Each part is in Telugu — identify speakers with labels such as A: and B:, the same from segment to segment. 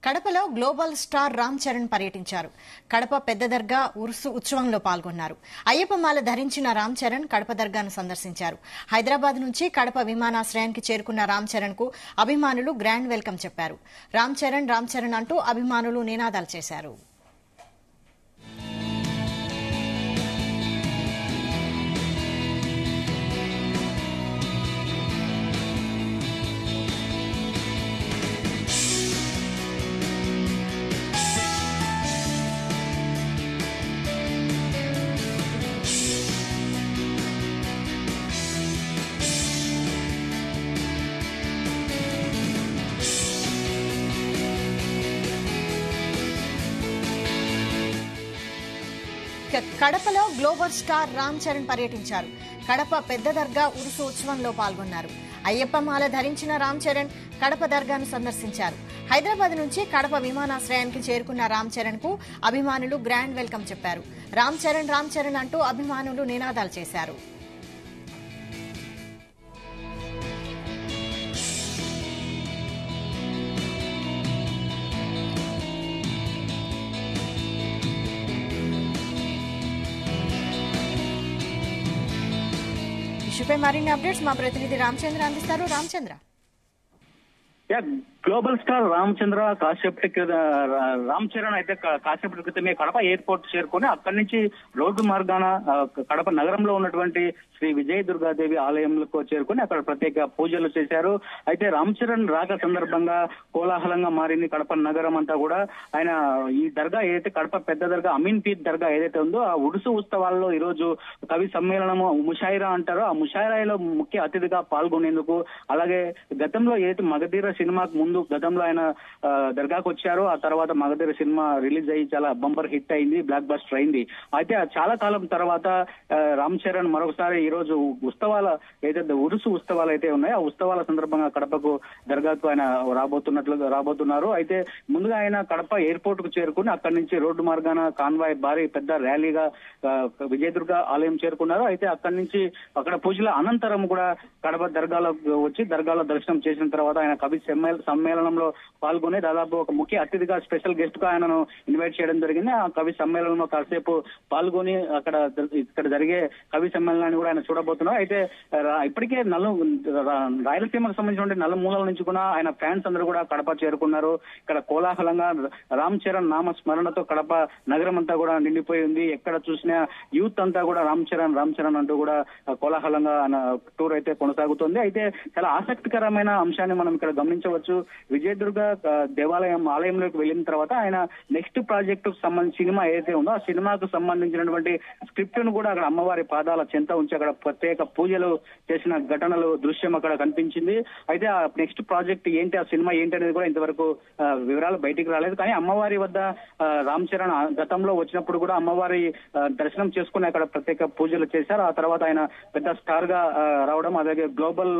A: కడపలో గ్లోబల్ స్టార్ రామ్ చరణ్ పర్యటించారు. కడప పెద్ద దర్గా ఉరుసు ఉత్సవంలో పాల్గొన్నారు. అయ్యప్ప మాల ధరించిన రామ్ చరణ్ కడప దర్గాను సందర్శించారు. హైదరాబాద్ నుంచి కడప విమానాశ్రయానికి చేరుకున్న రామ్ చరణ్ కు అభిమానులు గ్రాండ్ వెల్కమ్ చెప్పారు. రామ్ చరణ్ అంటూ అభిమానులు నినాదాలు చేశారు. కడపలో గ్లోబల్ స్టార్ రామ్ చరణ్ పర్యటించారు. కడప పెద్ద దర్గా ఉరుసు ఉత్సవంలో పాల్గొన్నారు. అయ్యప్ప మాల ధరించిన రామ్ చరణ్ కడప దర్గాను సందర్శించారు. హైదరాబాద్ నుంచి కడప విమానాశ్రయానికి చేరుకున్న రామ్ చరణ్ కు అభిమానులు గ్రాండ్ వెల్కమ్ చెప్పారు. రామ్ చరణ్ అంటూ అభిమానులు నినాదాలు చేశారు. ఇష్యూపై మరిన్ని అప్డేట్స్ మా ప్రతినిధి రామచంద్ర అందిస్తారు. రామచంద్ర,
B: గ్లోబల్ స్టార్ రామ్ చరణ్ అయితే కాసేపటి క్రితమే కడప ఎయిర్పోర్ట్ చేరుకొని అక్కడి నుంచి రోడ్డు మార్గాన కడప నగరంలో ఉన్నటువంటి శ్రీ విజయ దుర్గాదేవి ఆలయంలో చేరుకొని అక్కడ ప్రత్యేక పూజలు చేశారు. అయితే రామ్ చరణ్ రాక సందర్భంగా కోలాహలంగా మారింది కడప నగరం అంతా కూడా. ఆయన ఈ దర్గా ఏదైతే కడప పెద్ద దర్గా అమీన్ పీర్ దర్గా ఏదైతే ఉందో ఆ ఉడుసు ఉత్సవాల్లో ఈ రోజు కవి సమ్మేళనము ముషాయిరా అంటారో ఆ ముషాయిరాలో ముఖ్య అతిథిగా పాల్గొనేందుకు, అలాగే గతంలో ఏదైతే మగధీర సినిమాకు ముందు గతంలో ఆయన దర్గాకు వచ్చారు. ఆ తర్వాత మగధీర సినిమా రిలీజ్ అయ్యి చాలా బంపర్ హిట్ అయింది, బ్లాక్ బస్టర్ అయింది. అయితే చాలా కాలం తర్వాత రామ్ చరణ్ మరొకసారి ఈ రోజు ఉత్సవాల ఏదైతే ఉరుసు ఉత్సవాలు అయితే ఉన్నాయో ఆ ఉత్సవాల సందర్భంగా కడపకు దర్గాకు ఆయన రాబోతున్నారు. అయితే ముందుగా ఆయన కడప ఎయిర్పోర్ట్ కు చేరుకుని అక్కడి నుంచి రోడ్డు మార్గాన కాన్వాయ్ భారీ పెద్ద ర్యాలీగా విజయదుర్గ ఆలయం చేరుకున్నారు. అయితే అక్కడి నుంచి అక్కడ పూజల అనంతరం కూడా కడప దర్గాలో వచ్చి దర్గాలో దర్శనం చేసిన తర్వాత ఆయన కవి సమ్మేళనంలో పాల్గొని దాదాపు ఒక ముఖ్య అతిథిగా స్పెషల్ గెస్ట్ గా ఆయనను ఇన్వైట్ చేయడం జరిగింది. ఆ కవి సమ్మేళనంలో కాసేపు పాల్గొని ఇక్కడ జరిగే కవి సమ్మేళనాన్ని కూడా ఆయన చూడబోతున్నారు. అయితే ఇప్పటికే రాయలసీమకు సంబంధించిన నలుమూలల నుంచి కూడా ఆయన ఫ్యాన్స్ అందరూ కూడా కడప చేరుకున్నారు. ఇక్కడ కోలాహలంగా రామ్ చరణ్ నామ స్మరణతో కడప నగరం అంతా కూడా నిండిపోయి ఉంది. ఎక్కడ చూసినా యూత్ అంతా కూడా రామ్ చరణ్ అంటూ కూడా కోలాహలంగా టూర్ అయితే కొనసాగుతుంది. అయితే చాలా ఆసక్తికరమైన అంశాన్ని మనం ఇక్కడ గమనించవచ్చు. విజయదుర్గ ఆలయంలోకి వెళ్ళిన తర్వాత ఆయన నెక్స్ట్ ప్రాజెక్ట్ కు సంబంధించి సినిమా ఏదైతే ఉందో ఆ సినిమాకు సంబంధించినటువంటి స్క్రిప్ట్ ను కూడా అక్కడ అమ్మవారి పాదాల చెంత ఉంచి అక్కడ ప్రత్యేక పూజలు చేసిన దృశ్యం అక్కడ కనిపించింది. అయితే ఆ నెక్స్ట్ ప్రాజెక్ట్ ఏంటి, ఆ సినిమా ఏంటి అనేది కూడా ఇంతవరకు వివరాలు బయటికి రాలేదు. కానీ అమ్మవారి వద్ద రామ్ చరణ్ గతంలో వచ్చినప్పుడు కూడా అమ్మవారి దర్శనం చేసుకుని అక్కడ ప్రత్యేక పూజలు చేశారు. ఆ తర్వాత ఆయన పెద్ద స్టార్ గా రావడం, అలాగే గ్లోబల్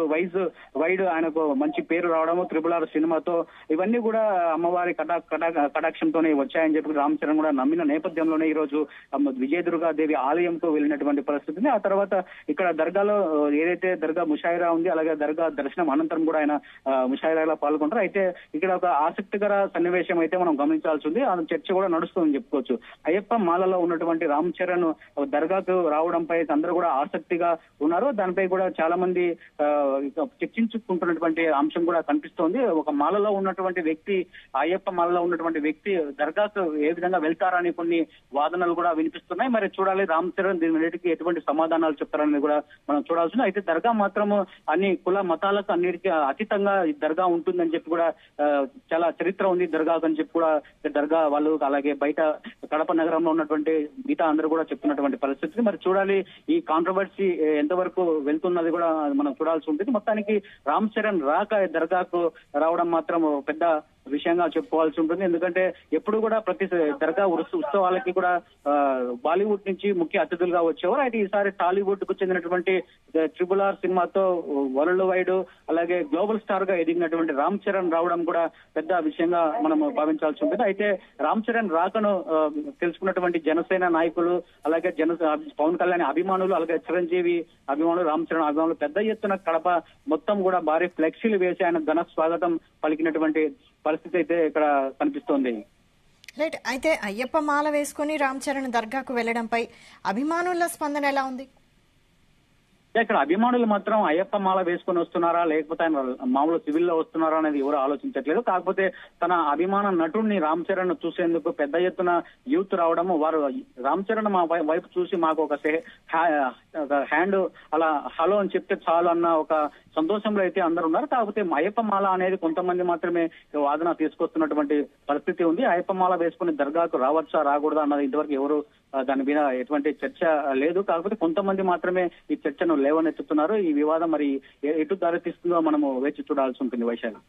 B: వైడ్ ఆయనకు మంచి పేరు రావడము RRR సినిమాతో ఇవన్నీ కూడా అమ్మవారి కటాక్షంతోనే వచ్చాయని చెప్పి రామ్ చరణ్ కూడా నమ్మిన నేపథ్యంలోనే ఈ రోజు విజయదుర్గాదేవి ఆలయంకు వెళ్ళినటువంటి పరిస్థితిని. ఆ తర్వాత ఇక్కడ దర్గాలో ఏదైతే దర్గా ముషాయిరా ఉంది, అలాగే దర్గా దర్శనం అనంతరం కూడా ఆయన ముషాయిరాలో పాల్గొంటారు. అయితే ఇక్కడ ఒక ఆసక్తికర సన్నివేశం అయితే మనం గమనించాల్సి ఉంది. ఆ చర్చ కూడా నడుస్తుందని చెప్పుకోవచ్చు. అయ్యప్ప మాలలో ఉన్నటువంటి రామ్ చరణ్ దర్గాకు రావడంపై అందరూ కూడా ఆసక్తిగా ఉన్నారు. దానిపై కూడా చాలా మంది చర్చించుకుంటున్నటువంటి అంశం కూడా కనిపిస్తోంది. ఒక మాలలో ఉన్నటువంటి వ్యక్తి, అయ్యప్ప మాలలో ఉన్నటువంటి వ్యక్తి దర్గాకు ఏ విధంగా వెళ్తారని కొన్ని వాదనలు కూడా వినిపిస్తున్నాయి. మరి చూడాలి రామ్ చరణ్ దీనికి ఎటువంటి సమాధానాలు చెప్తారని కూడా మనం చూడాల్సింది. అయితే దర్గా మాత్రము అన్ని కుల మతాలకు అన్నిటికీ అతీతంగా దర్గా ఉంటుందని చెప్పి కూడా చాలా చరిత్ర ఉంది దర్గాకు అని చెప్పి కూడా దర్గా వాళ్ళు, అలాగే బయట కడప నగరంలో ఉన్నటువంటి మిగతా అందరూ కూడా చెప్తున్నటువంటి పరిస్థితి. మరి చూడాలి ఈ కాంట్రవర్సీ ఎంతవరకు వెళ్తున్నది కూడా మనం చూడాల్సి ఉంటుంది. మొత్తానికి రామ్ చరణ్ రాక దర్గాకు రావడం మాత్రం పెద్ద విషయంగా చెప్పుకోవాల్సి ఉంటుంది. ఎందుకంటే ఎప్పుడు కూడా ప్రతి దర్గా ఉత్సవాలకి కూడా బాలీవుడ్ నుంచి ముఖ్య అతిథులుగా వచ్చేవారు. అయితే ఈసారి టాలీవుడ్ కు చెందినటువంటి RRR సినిమాతో వరల్డ్ వైడ్ అలాగే గ్లోబల్ స్టార్ గా ఎదిగినటువంటి రామ్ చరణ్ రావడం కూడా పెద్ద విషయంగా మనం భావించాల్సి ఉంటుంది. అయితే రామ్ చరణ్ రాకను తెలుసుకున్నటువంటి జనసేన నాయకులు, అలాగే పవన్ కళ్యాణ్ అభిమానులు, అలాగే చిరంజీవి అభిమానులు, రామ్ చరణ్ అభిమానులు పెద్ద ఎత్తున కడప మొత్తం కూడా భారీ ఫ్లెక్సీలు వేసి ఆయన ఘన స్వాగతం పలికినటువంటి పరిస్థితి అయితే ఇక్కడ కనిపిస్తోంది.
A: రైట్. అయితే అయ్యప్ప మాల వేసుకుని రామ్ చరణ్ దర్గాకు వెళ్లడంపై అభిమానుల స్పందన ఎలా ఉంది?
B: ఇక్కడ అభిమానులు మాత్రం అయ్యప్ప మాల వేసుకొని వస్తున్నారా లేకపోతే ఆయన మామూలు సివిల్ లో వస్తున్నారా అనేది ఎవరు ఆలోచించట్లేదు. కాకపోతే తన అభిమాన నటుడిని రామ్ చరణ్ చూసేందుకు పెద్ద ఎత్తున యూత్ రావడము, వారు రామ్ చరణ్ మా వైపు చూసి మాకు ఒక హ్యాండ్ అలా హలో అని చెప్తే చాలు అన్న ఒక సంతోషంలో అయితే అందరు ఉన్నారు. కాకపోతే అయ్యప్ప మాల అనేది కొంతమంది మాత్రమే వాదన తీసుకొస్తున్నటువంటి పరిస్థితి ఉంది. అయ్యప్ప మాల వేసుకుని దర్గాకు రావచ్చా రాకూడదా అన్నది ఇంతవరకు ఎవరు దాని మీద ఎటువంటి చర్చ లేదు. కాకపోతే కొంతమంది మాత్రమే ఈ చర్చను లేవనెత్తుతున్నారు. ఈ వివాదం మరి ఎటు దారితీస్తుందో మనము వేచి చూడాల్సి ఉంటుంది. వైశాలి.